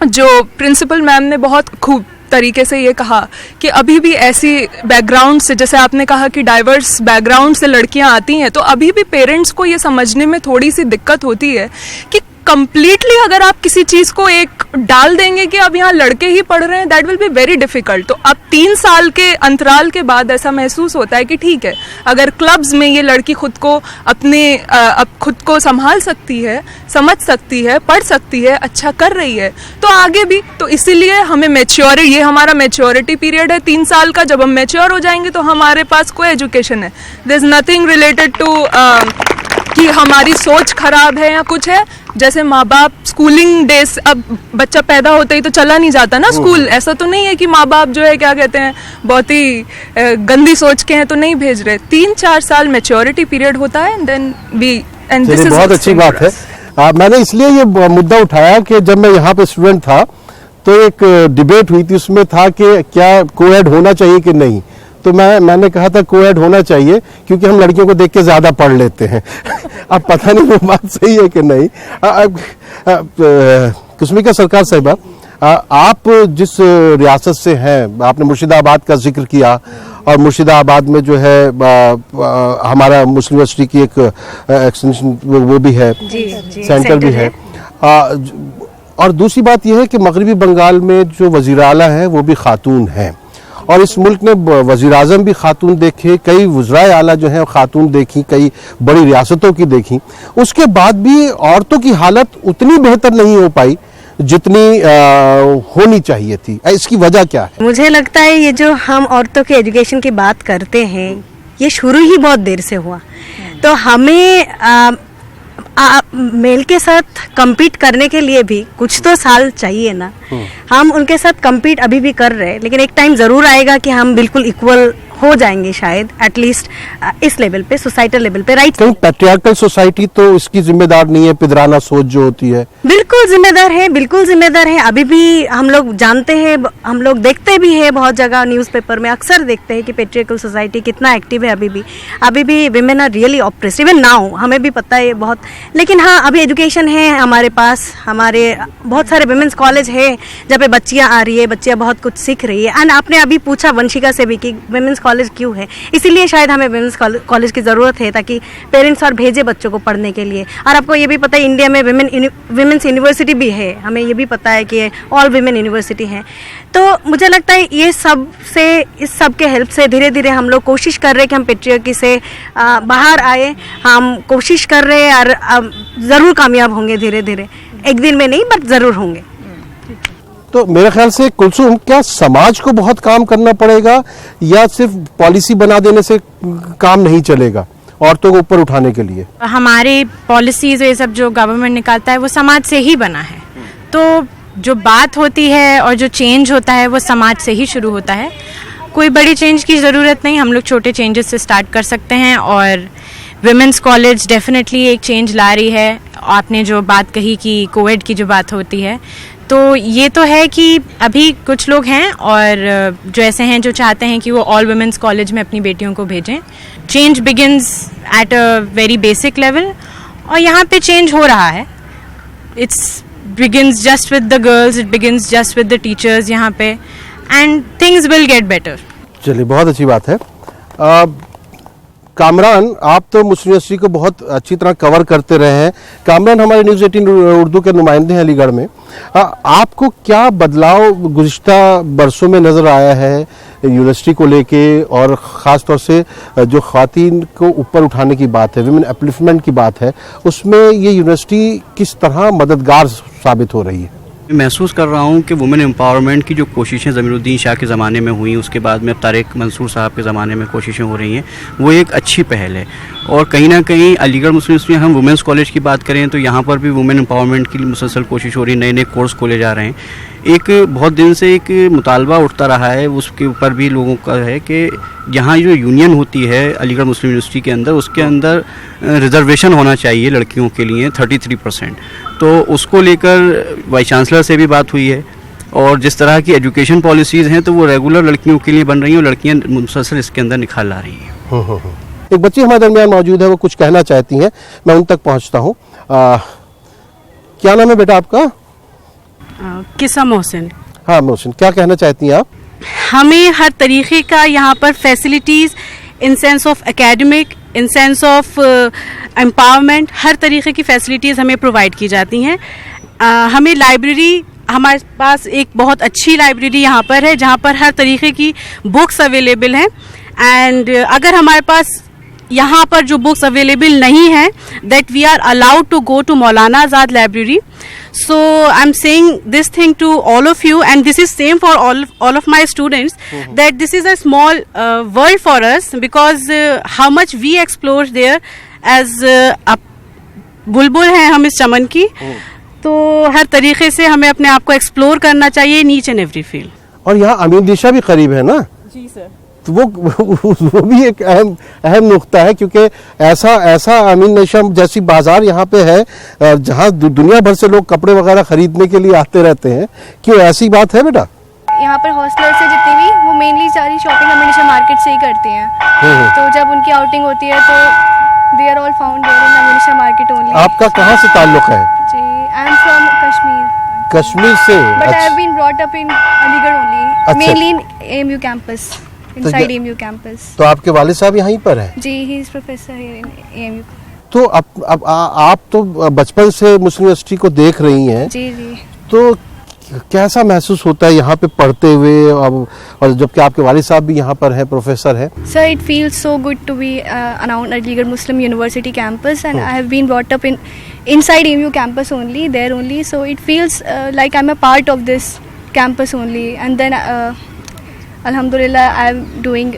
जो प्रिंसिपल मैम ने बहुत खूब तरीके से ये कहा कि अभी भी ऐसी बैकग्राउंड से, जैसे आपने कहा कि डाइवर्स बैकग्राउंड से लड़कियां आती हैं, तो अभी भी पेरेंट्स को ये समझने में थोड़ी सी दिक्कत होती है कि कंप्लीटली अगर आप किसी चीज़ को एक डाल देंगे कि अब यहाँ लड़के ही पढ़ रहे हैं, that will be very difficult. तो अब 3 साल के अंतराल के बाद ऐसा महसूस होता है कि ठीक है, अगर क्लब्स में ये लड़की खुद को खुद को संभाल सकती है, समझ सकती है, पढ़ सकती है, अच्छा कर रही है, तो आगे भी। तो इसीलिए हमें ये हमारा मैच्योरिटी पीरियड है 3 साल का। जब हम मैच्योर हो जाएंगे तो हमारे पास कोई एजुकेशन है, there is nothing related to कि हमारी सोच खराब है या कुछ है। जैसे माँ बाप स्कूलिंग डेज, अब बच्चा पैदा होते ही तो चला नहीं जाता ना स्कूल। ऐसा तो नहीं है कि माँ बाप जो है क्या कहते हैं बहुत ही गंदी सोच के हैं तो नहीं भेज रहे। 3-4 साल मैच्योरिटी पीरियड होता है, एंड दिस इज बहुत अच्छी बात है। मैंने इसलिए ये मुद्दा उठाया कि जब मैं यहाँ पे स्टूडेंट था तो एक डिबेट हुई थी, उसमें था कि क्या कोएड होना चाहिए कि नहीं। तो मैंने कहा था कोएड होना चाहिए क्योंकि हम लड़कियों को देख के ज्यादा पढ़ लेते हैं। अब पता नहीं वो बात सही है कि नहीं। कुसुमिका सरकार साहिबा, आप जिस रियासत से हैं, आपने मुर्शिदाबाद का जिक्र किया और मुर्शिदाबाद में जो है हमारा मुस्लिम यूनिवर्सिटी की एक एक्सटेंशन वो भी है, सेंटर भी है। और दूसरी बात यह है कि मगरबी बंगाल में जो वज़ीर आला है वो भी खातून हैं और इस मुल्क ने वज़ीर आज़म भी खातून देखे, कई वज़राए आला जो हैं खातून देखी, कई बड़ी रियासतों की देखी। उसके बाद भी औरतों की हालत उतनी बेहतर नहीं हो पाई जितनी होनी चाहिए थी। इसकी वजह क्या है? मुझे लगता है ये जो हम औरतों के एजुकेशन की बात करते हैं ये शुरू ही बहुत देर से हुआ। तो हमें मेल के साथ compete करने के लिए भी कुछ तो साल चाहिए ना। हम उनके साथ compete अभी भी कर रहे हैं, लेकिन एक टाइम ज़रूर आएगा कि हम बिल्कुल इक्वल हो जाएंगे शायद, एटलीस्ट इस लेवल पे, सोसाइटल लेवल पे। राइट, कहीं पैट्रियार्कल सोसाइटी तो इसकी जिम्मेदार नहीं है, पिदराना सोच जो होती है। बिल्कुल जिम्मेदार है, बिल्कुल जिम्मेदार है। अभी भी हम लोग जानते हैं, हम लोग देखते भी हैं, बहुत जगह न्यूज़पेपर में अक्सर देखते हैं कि पैट्रियार्कल सोसाइटी कितना एक्टिव है। अभी भी women are really oppressed even now, हमें भी पता है बहुत। लेकिन हाँ, अभी एजुकेशन है हमारे पास, हमारे बहुत सारे विमेंस कॉलेज है जहाँ पे बच्चियाँ आ रही है, बच्चियाँ बहुत कुछ सीख रही है। एंड आपने अभी पूछा वंशिका से भी कि विमेंस कॉलेज क्यों है, इसीलिए शायद हमें विमेंस कॉलेज की ज़रूरत है ताकि पेरेंट्स और भेजे बच्चों को पढ़ने के लिए। और आपको ये भी पता है इंडिया में विमेंस यूनिवर्सिटी भी है, हमें ये भी पता है कि ऑल विमेन यूनिवर्सिटी है। तो मुझे लगता है ये सब से, इस सब के हेल्प से धीरे धीरे हम लोग कोशिश कर रहे हैं कि हम पैट्रियार्की से बाहर आए। हम कोशिश कर रहे हैं और ज़रूर कामयाब होंगे धीरे धीरे, एक दिन में नहीं बट ज़रूर होंगे। तो मेरे ख्याल से कुलसुम, क्या समाज को बहुत काम करना पड़ेगा या सिर्फ पॉलिसी बना देने से काम नहीं चलेगा औरतों को ऊपर उठाने के लिए? हमारे पॉलिसीज ये सब जो गवर्नमेंट निकालता है वो समाज से ही बना है। तो जो बात होती है और जो चेंज होता है वो समाज से ही शुरू होता है। कोई बड़ी चेंज की ज़रूरत नहीं, हम लोग छोटे चेंजेस से स्टार्ट कर सकते हैं। और विमेंस कॉलेज डेफिनेटली एक चेंज ला रही है। आपने जो बात कही कि कोविड की जो बात होती है, तो ये तो है कि अभी कुछ लोग हैं और जो ऐसे हैं जो चाहते हैं कि वो ऑल वुमेंस कॉलेज में अपनी बेटियों को भेजें। Change begins at a very basic level और यहाँ पे चेंज हो रहा है। It's begins just with the girls, it begins just with the teachers यहाँ पे, and things will get better. चलिए, बहुत अच्छी बात है। कामरान, आप तो मुस्लिम यूनिवर्सिटी को बहुत अच्छी तरह कवर करते रहे हैं। कामरान हमारे न्यूज़ 18 उर्दू के नुमाइंदे हैं अलीगढ़ में। आपको क्या बदलाव गुज़िश्ता बरसों में नज़र आया है यूनिवर्सिटी को लेके, और ख़ास तौर से जो ख़वातीन को ऊपर उठाने की बात है, विमेन अपलिफ्टमेंट की बात है, उसमें ये यूनिवर्सिटी किस तरह मददगार साबित हो रही है? महसूस कर रहा हूँ कि वुमेन एम्पावरमेंट की जो कोशिशें ज़मीरुद्दीन शाह के ज़माने में हुई, उसके बाद में अब तारिक मंसूर साहब के ज़माने में कोशिशें हो रही हैं, वो एक अच्छी पहल है। और कहीं ना कहीं अलीगढ़ मुस्लिम यूनिवर्सिटी में हम वुमेंस कॉलेज की बात करें तो यहाँ पर भी वुमेन एम्पावरमेंट की मुसलसल कोशिश हो रही है, नए नए कोर्स खोले जा रहे हैं। एक बहुत दिन से एक मुतालबा उठता रहा है, उसके ऊपर भी लोगों का है कि यहाँ जो यूनियन होती है अलीगढ़ मुस्लिम यूनिवर्सिटी के अंदर, उसके अंदर रिजर्वेशन होना चाहिए लड़कियों के लिए 33%। तो उसको लेकर वाइस चांसलर से भी बात हुई है, और जिस तरह की एजुकेशन पॉलिसीज़ हैं तो वो रेगुलर लड़कियों के लिए बन रही हैं और लड़कियाँ मुसलसल इसके अंदर निखार ला रही हैं। एक बच्ची हमारे दरमियान मौजूद है, वो कुछ कहना चाहती हैं, मैं उन तक पहुँचता हूँ। क्या नाम है बेटा आपका? किस्सा मोहसिन। हाँ मोहसिन, क्या कहना चाहती हैं आप? हमें हर तरीके का यहाँ पर facilities in sense of academic, in sense of empowerment, हर तरीके की फैसिलिटीज़ हमें प्रोवाइड की जाती हैं। हमें लाइब्रेरी, हमारे पास एक बहुत अच्छी लाइब्रेरी यहाँ पर है जहाँ पर हर तरीके की बुक्स अवेलेबल हैं। एंड अगर हमारे पास यहाँ पर जो बुक्स अवेलेबल नहीं हैं, that we are allowed to go to Maulana Azad library. So I'm saying this thing to all of you, and this is same for all of my students, that this is a small world for us, because how much we explore there as बुलबुल हैं हम इस चमन की. तो हर तरीके से हमें अपने आप को एक्सप्लोर करना चाहिए in each and every field. और यहाँ अमीन दिशा भी करीब है ना? जी सर. तो वो भी एक अहम नुक्ता है, क्योंकि ऐसा अमीन निशा जैसी बाजार यहाँ पे है जहाँ दुनिया भर से लोग कपड़े वगैरह खरीदने के लिए आते रहते हैं. क्यों ऐसी बात है बेटा? यहाँ पर हॉस्टलर से जितनी भी, वो मेनली सारी शॉपिंग अमीन निशा मार्केट से ही करते हैं. तो जब उनकी आउटिंग होती है तो they are all found there in Amin Nisha market only. आपका कहाँ से ताल्लुक है? जी, I am from Kashmir. Kashmir से? But I have been brought up in Aligarh only, mainly in AMU campus, inside AMU campus. तो आपके वालिद साहब यहीं पर हैं? जी, he is professor here in AMU. तो अब आप तो बचपन से मुस्लिम यूनिवर्सिटी को देख रही हैं. जी जी. तो कैसा महसूस होता है यहाँ पे पढ़ते हुए, और जबकि आपके वालिद साहब भी यहाँ पर हैं, प्रोफेसर हैं? Sir, it feels so good to be around Aligarh Muslim University campus, and I have been brought up inside AMU campus only, there only. So it feels like I'm a part of this campus only. And then, Alhamdulillah, I'm doing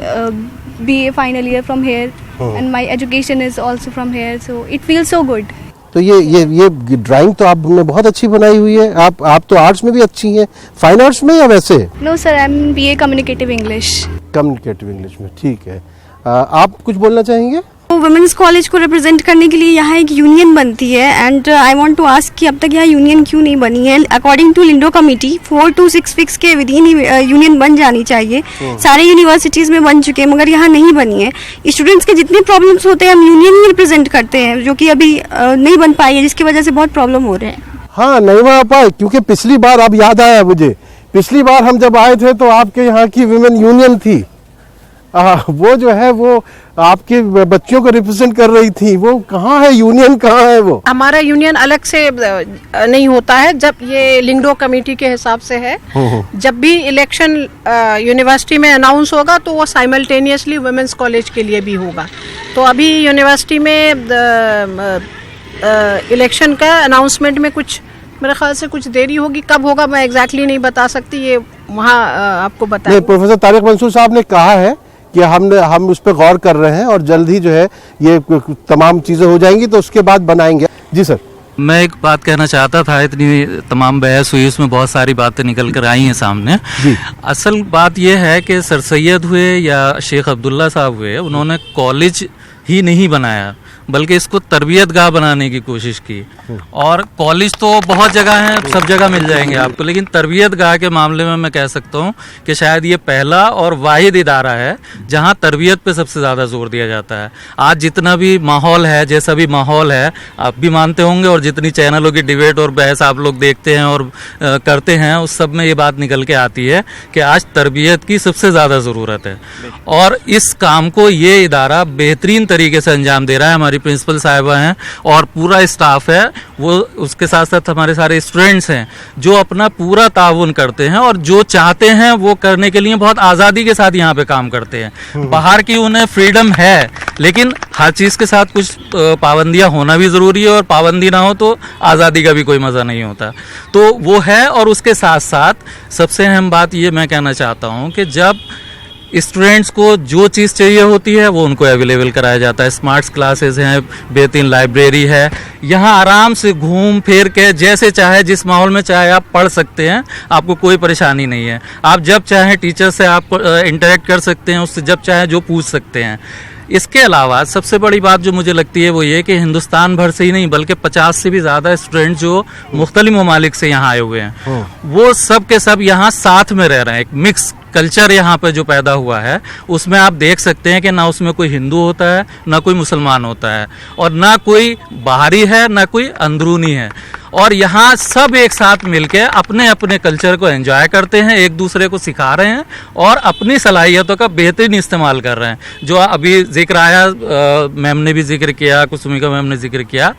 BA final year from here, and my education is also from here. So it feels so good. तो ये drawing तो आपने बहुत अच्छी बनाई हुई है. आप तो आर्ट्स में भी अच्छी हैं. फाइन आर्ट्स में या वैसे? No sir, I am BA communicative English. Communicative English में, ठीक है. आप कुछ बोलना चाहेंगे? वुमेन्स कॉलेज को रिप्रेजेंट करने के लिए यहाँ एक यूनियन बनती है, and I want to ask कि अब तक यहाँ यूनियन क्यों नहीं बनी है? According to Lyngdoh committee 4 to 6 weeks के विदिन यूनियन बन जानी चाहिए. सारे यूनिवर्सिटीज़ में बन चुके हैं मगर यहाँ नहीं बनी है. स्टूडेंट्स के जितने प्रॉब्लम्स होते हैं हम यूनियन ही रिप्रेजेंट करते हैं, जो कि अभी नहीं बन पाई है, जिसकी वजह से बहुत प्रॉब्लम हो रहे हैं. हाँ, नहीं बन पाए, क्योंकि पिछली बार, अब याद आया मुझे, पिछली बार हम जब आए थे तो आपके यहाँ की विमेन यूनियन थी, वो जो है वो आपके बच्चों को रिप्रेजेंट कर रही थी. वो कहाँ है यूनियन, कहाँ है वो? हमारा यूनियन अलग से नहीं होता है, जब ये लिंगडो कमेटी के हिसाब से है. जब भी इलेक्शन यूनिवर्सिटी में अनाउंस होगा तो वो साइमल्टेनियसली वुमेन्स कॉलेज के लिए भी होगा. तो अभी यूनिवर्सिटी में इलेक्शन का अनाउंसमेंट में कुछ, मेरे ख्याल से कुछ देरी होगी. कब होगा मैं एग्जैक्टली नहीं बता सकती, ये वहाँ आपको बताएं. प्रोफेसर तारिक मंसूर साहब ने कहा है कि हम उस पर गौर कर रहे हैं और जल्द ही जो है ये तमाम चीज़ें हो जाएंगी तो उसके बाद बनाएंगे. जी सर. मैं एक बात कहना चाहता था. इतनी तमाम बहस हुई, उसमें बहुत सारी बातें निकल कर आई हैं सामने. असल बात यह है कि सर सैयद हुए या शेख अब्दुल्ला साहब हुए, उन्होंने कॉलेज ही नहीं बनाया, बल्कि इसको तरबियतगाह बनाने की कोशिश की। और कॉलेज तो बहुत जगह हैं, सब जगह मिल जाएंगे आपको, लेकिन तरबियतगाह के मामले में मैं कह सकता हूँ कि शायद ये पहला और वाहिद इदारा है जहाँ तरबियत पे सबसे ज़्यादा जोर दिया जाता है। आज जितना भी माहौल है, जैसा भी माहौल है, आप भी मानते होंगे, और जितनी चैनलों की डिबेट और बहस आप लोग देखते हैं और करते हैं, उस सब में ये बात निकल के आती है कि आज तरबियत की सबसे ज़्यादा ज़रूरत है। और इस काम को ये इदारा बेहतरीन तरीके से अंजाम दे रहा है। हमारी प्रिंसिपल साहिबा हैं और पूरा स्टाफ है, वो उसके साथ साथ हमारे सारे स्टूडेंट्स हैं जो अपना पूरा ताउन करते हैं और जो चाहते हैं वो करने के लिए बहुत आज़ादी के साथ यहाँ पे काम करते हैं। बाहर की उन्हें फ्रीडम है, लेकिन हर चीज़ के साथ कुछ पाबंदियाँ होना भी ज़रूरी है, और पाबंदी ना हो तो आज़ादी का भी कोई मज़ा नहीं होता। तो वो है। और उसके साथ साथ सबसे अहम बात ये मैं कहना चाहता हूँ कि जब स्टूडेंट्स को जो चीज़ चाहिए होती है वो उनको अवेलेबल कराया जाता है। स्मार्ट क्लासेस हैं, बेहतरीन लाइब्रेरी है, यहाँ आराम से घूम फिर के जैसे चाहे, जिस माहौल में चाहे आप पढ़ सकते हैं, आपको कोई परेशानी नहीं है। आप जब चाहें टीचर से आप इंटरेक्ट कर सकते हैं, उससे जब चाहे जो पूछ सकते हैं। इसके अलावा सबसे बड़ी बात जो मुझे लगती है वो ये कि हिंदुस्तान भर से ही नहीं बल्कि 50 से भी ज़्यादा स्टूडेंट जो मुख्तलिफ ममालिक से यहाँ आए हुए हैं, वो सब के सब यहाँ साथ में रह रहे हैं। एक मिक्स कल्चर यहाँ पे जो पैदा हुआ है, उसमें आप देख सकते हैं कि ना उसमें कोई हिंदू होता है, ना कोई मुसलमान होता है, और ना कोई बाहरी है, ना कोई अंदरूनी है। और यहाँ सब एक साथ मिलके अपने अपने कल्चर को एंजॉय करते हैं, एक दूसरे को सिखा रहे हैं और अपनी सलाहियतों का बेहतरीन इस्तेमाल कर रहे हैं। जो अभी जिक्र आया, मैम ने भी जिक्र किया, कुसुमिका मैम ने जिक्र किया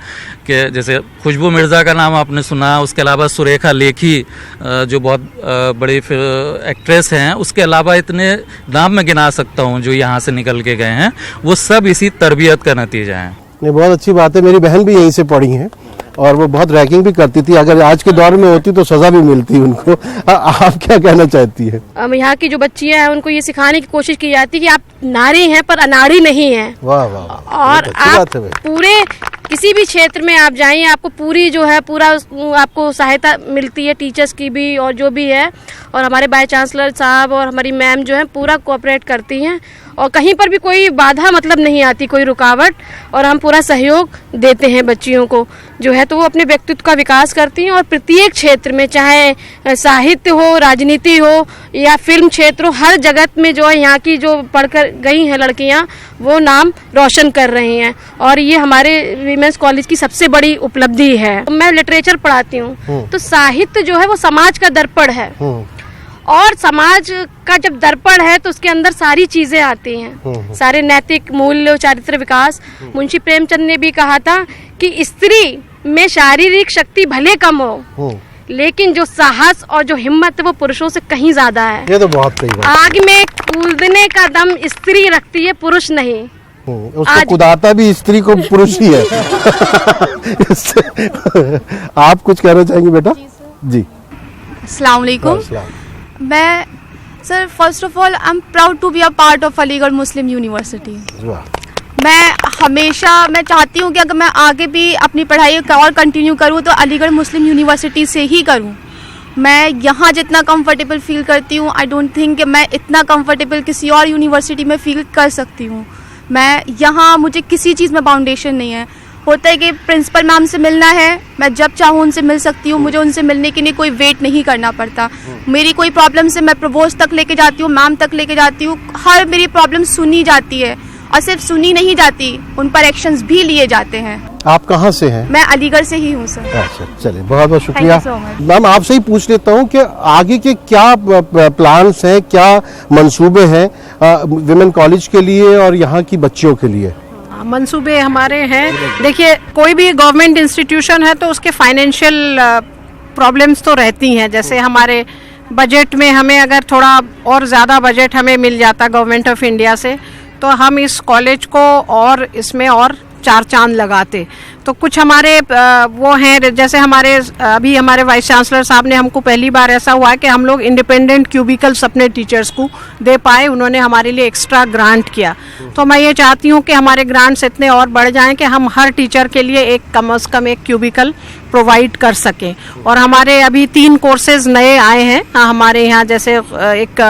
कि जैसे खुशबू मिर्ज़ा का नाम आपने सुना, उसके अलावा सुरेखा लेखी जो बहुत बड़ी एक्ट्रेस हैं, उसके अलावा इतने नाम मैं गिना सकता हूँ जो यहाँ से निकल के गए हैं, वो सब इसी तरबियत का नतीजा है। नहीं, बहुत अच्छी बात है। मेरी बहन भी यहीं से पढ़ी हैं और वो बहुत रैगिंग भी करती थी। अगर आज के दौर में होती तो सजा भी मिलती उनको। आप क्या कहना चाहती है? यहाँ की जो बच्चियां हैं उनको ये सिखाने की कोशिश की जाती है कि आप नारी हैं पर अनाड़ी नहीं हैं। वाह वाह। और आप पूरे किसी भी क्षेत्र में आप जाइए, आपको पूरी जो है पूरा आपको सहायता मिलती है, टीचर्स की भी और जो भी है। और हमारे वाइस चांसलर साहब और हमारी मैम जो है पूरा कोऑपरेट करती हैं और कहीं पर भी कोई बाधा मतलब नहीं आती, कोई रुकावट, और हम पूरा सहयोग देते हैं बच्चियों को जो है। तो वो अपने व्यक्तित्व का विकास करती हैं और प्रत्येक क्षेत्र में, चाहे साहित्य हो, राजनीति हो या फिल्म क्षेत्र हो, हर जगत में जो है यहाँ की जो पढ़कर गई हैं लड़कियाँ वो नाम रोशन कर रही हैं। और ये हमारे वीमेंस कॉलेज की सबसे बड़ी उपलब्धि है। मैं लिटरेचर पढ़ाती हूँ, तो साहित्य जो है वो समाज का दर्पण है, और समाज का जब दर्पण है तो उसके अंदर सारी चीजें आती हैं, सारे नैतिक मूल्य, चारित्र विकास। मुंशी प्रेमचंद ने भी कहा था कि स्त्री में शारीरिक शक्ति भले कम हो, लेकिन जो साहस और जो हिम्मत है वो पुरुषों से कहीं ज्यादा है। ये तो बहुत सही बात। आग में कूदने का दम स्त्री रखती है, पुरुष नहीं। उसको कुदाता भी स्त्री को पुरुष ही है। आप कुछ कहना चाहेंगे बेटा? जी। अस्सलाम वालेकुम। मैं sir, first of all I am proud to be a part of Aligarh Muslim University. मैं चाहती हूँ कि अगर मैं आगे भी अपनी पढ़ाई और कंटिन्यू करूँ तो अलीगढ़ मुस्लिम यूनिवर्सिटी से ही करूँ। मैं यहाँ जितना कंफर्टेबल फील करती हूँ, आई डोंट थिंक कि मैं इतना कंफर्टेबल किसी और यूनिवर्सिटी में फील कर सकती हूँ। मैं यहाँ, मुझे किसी चीज़ में बाउंडेशन नहीं है। होता है कि प्रिंसिपल मैम से मिलना है, मैं जब चाहूँ उनसे मिल सकती हूँ, मुझे उनसे मिलने के लिए कोई वेट नहीं करना पड़ता। मेरी कोई प्रॉब्लम से मैं प्रोवोस्ट तक लेके जाती हूँ, मैम तक लेके जाती हूँ, हर मेरी प्रॉब्लम सुनी जाती है, और सिर्फ सुनी नहीं जाती, उन पर एक्शंस भी लिए जाते हैं। आप कहाँ से हैं? मैं अलीगढ़ से ही हूँ सर। अच्छा, चलिए, बहुत बहुत शुक्रिया। मैम, आपसे ही पूछ लेता हूँ कि आगे के क्या प्लान्स हैं, क्या मंसूबे हैं विमेन कॉलेज के लिए और यहाँ की बच्चियों के लिए? मंसूबे हमारे हैं, देखिए कोई भी गवर्नमेंट इंस्टीट्यूशन है तो उसके फाइनेंशियल प्रॉब्लम्स तो रहती हैं। जैसे हमारे बजट में हमें अगर थोड़ा और ज़्यादा बजट हमें मिल जाता गवर्नमेंट ऑफ इंडिया से, तो हम इस कॉलेज को और इसमें और चार चांद लगाते। तो कुछ हमारे वो हैं, जैसे अभी हमारे वाइस चांसलर साहब ने हमको पहली बार ऐसा हुआ है कि हम लोग इंडिपेंडेंट क्यूबिकल्स अपने टीचर्स को दे पाए, उन्होंने हमारे लिए एक्स्ट्रा ग्रांट किया। तो मैं ये चाहती हूँ कि हमारे ग्रांट्स इतने और बढ़ जाएं कि हम हर टीचर के लिए एक कम से कम एक क्यूबिकल प्रोवाइड कर सकें। और हमारे अभी 3 कोर्सेज नए आए हैं हमारे यहाँ, जैसे एक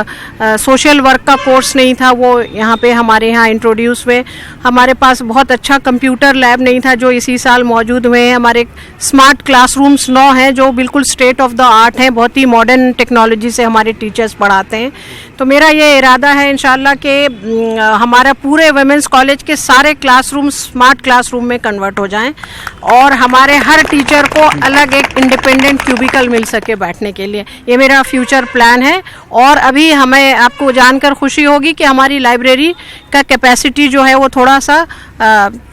सोशल वर्क का कोर्स नहीं था, वो यहाँ पे हमारे यहाँ इंट्रोड्यूस हुए। हमारे पास बहुत अच्छा कंप्यूटर लैब नहीं था, जो इसी साल मौजूद हुए हैं। हमारे स्मार्ट क्लासरूम्स 9 हैं, जो बिल्कुल स्टेट ऑफ द आर्ट हैं, बहुत ही मॉडर्न टेक्नोलॉजी से हमारे टीचर्स पढ़ाते हैं। तो मेरा ये इरादा है इंशाल्लाह कि हमारा पूरे वुमेंस कॉलेज के सारे क्लासरूम स्मार्ट क्लासरूम में कन्वर्ट हो जाएं और हमारे हर टीचर को अलग एक इंडिपेंडेंट क्यूबिकल मिल सके बैठने के लिए। ये मेरा फ्यूचर प्लान है। और अभी हमें आपको जानकर खुशी होगी कि हमारी लाइब्रेरी का कैपेसिटी जो है वो थोड़ा सा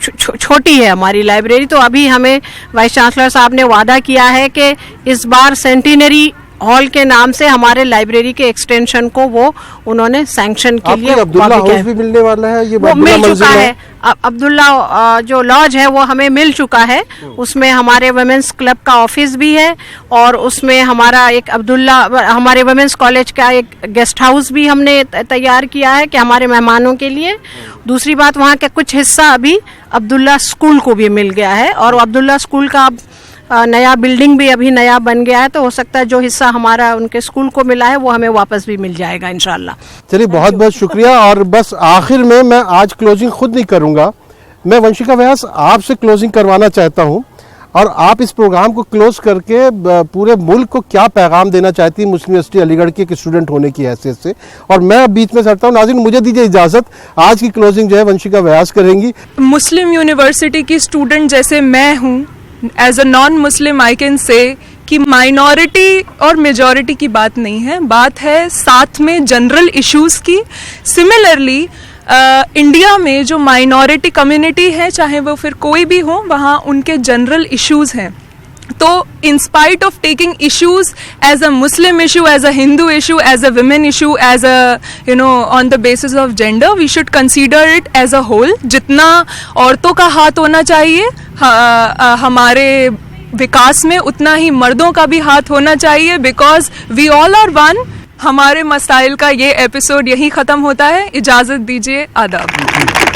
छोटी है हमारी लाइब्रेरी। तो अभी हमें वाइस चांसलर साहब ने वादा किया है कि इस बार सेंटिनरी हॉल के नाम से हमारे लाइब्रेरी के एक्सटेंशन को वो उन्होंने सैंक्शन के लिए अब्दुल्ला हाउस भी मिलने वाला है, ये वो मिल चुका है। अब्दुल्ला जो लॉज है वो हमें मिल चुका है, उसमें हमारे वुमेन्स क्लब का ऑफिस भी है और उसमें हमारा एक हमारे वुमेन्स कॉलेज का एक गेस्ट हाउस भी हमने तैयार किया है कि हमारे मेहमानों के लिए। दूसरी बात, वहाँ का कुछ हिस्सा अभी अब्दुल्ला स्कूल को भी मिल गया है और अब्दुल्ला स्कूल का नया बिल्डिंग भी अभी नया बन गया है, तो हो सकता है जो हिस्सा हमारा उनके स्कूल को मिला है वो हमें वापस भी मिल जाएगा इंशाल्लाह। चलिए, बहुत बहुत शुक्रिया। और बस आखिर में मैं आज क्लोजिंग खुद नहीं करूंगा, मैं वंशिका व्यास आपसे क्लोजिंग करवाना चाहता हूं और आप इस प्रोग्राम को क्लोज करके पूरे मुल्क को क्या पैगाम देना चाहती है मुस्लिम यूनिवर्सिटी अलीगढ़ की एक स्टूडेंट होने की हैसियत से। और मैं बीच में सरता हूँ। नाज़रीन, मुझे दीजिए इजाज़त, आज की क्लोजिंग जो है वंशिका व्यास करेंगी। मुस्लिम यूनिवर्सिटी की स्टूडेंट जैसे मैं हूँ, as a non Muslim I can say कि माइनॉरिटी और मेजॉरिटी की बात नहीं है, बात है साथ में जनरल इश्यूज की। सिमिलरली इंडिया में जो माइनॉरिटी कम्युनिटी है, चाहे वो फिर कोई भी हो, वहाँ उनके जनरल इश्यूज हैं। तो in spite of taking issues as a Muslim issue, as a Hindu issue, as a women issue, as a on the basis of gender, we should consider it as a whole. जितना औरतों का हाथ होना चाहिए हमारे विकास में, उतना ही मर्दों का भी हाथ होना चाहिए, because we all are one. हमारे मसाइल का ये एपिसोड यहीं ख़त्म होता है। इजाज़त दीजिए, आदाब।